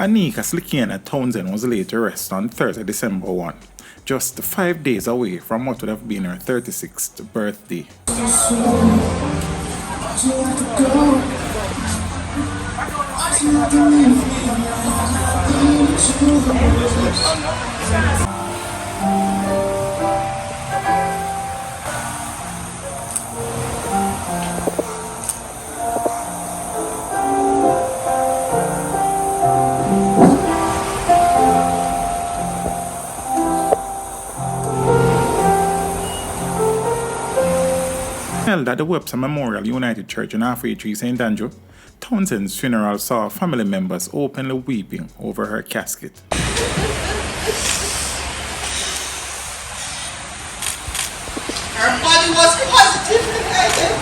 Aneka SLICKIANNA Townsend was laid to rest on Thursday, December 1, just 5 days away from what would have been her 36th birthday. Held at the Webster Memorial United Church in Halfway Tree, St. Andrew, Townsend's funeral saw family members openly weeping over her casket. Her body was positively guided.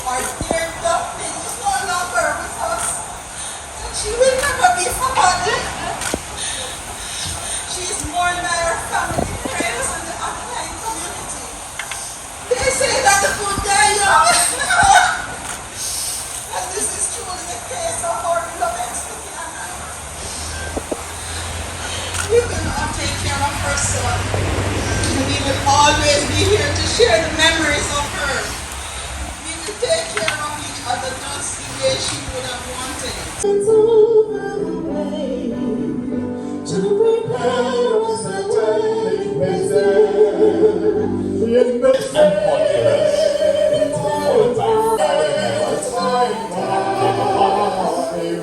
Our dear Daphne is no longer with us, and she will never be forgotten. She is mourned by our family, friends, and the online community. They say that the good die young. And this is truly the case of our beloved SLICKIANNA. We will not take care of her son, and we will always be here to share the memories of her. Take care of each other just the way she would have wanted. It's over the way to prepare us the way in the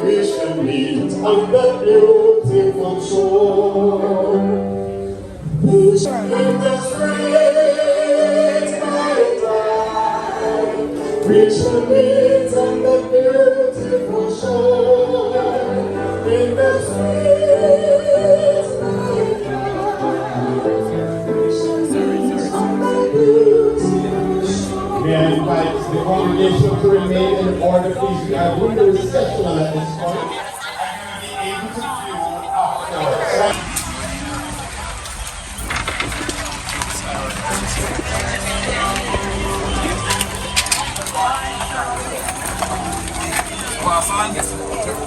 we shall meet on the beautiful shore. We shall in the streets by time. We shall meet on the beautiful shore, in the streets by night. We shall meet on the beautiful shore. May I invite the congregation to remain in order, please. We are doing the reception at this point. And you will be able to view afterwards.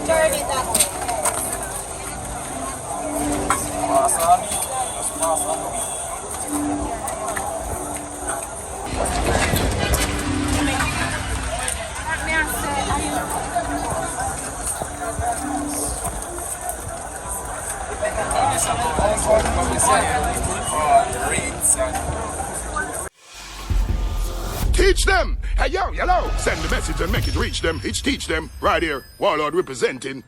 Turn it that way. Teach them! Hey, yo, hello! Send the message and make it reach them. It's teach them. Right here. Warlord representing.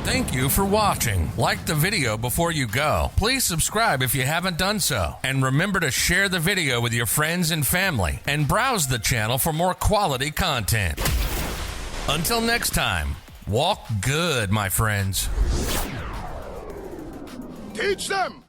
Thank you for watching. Like the video before you go. Please subscribe if you haven't done so. And remember to share the video with your friends and family. And browse the channel for more quality content. Until next time, walk good, my friends. Teach them!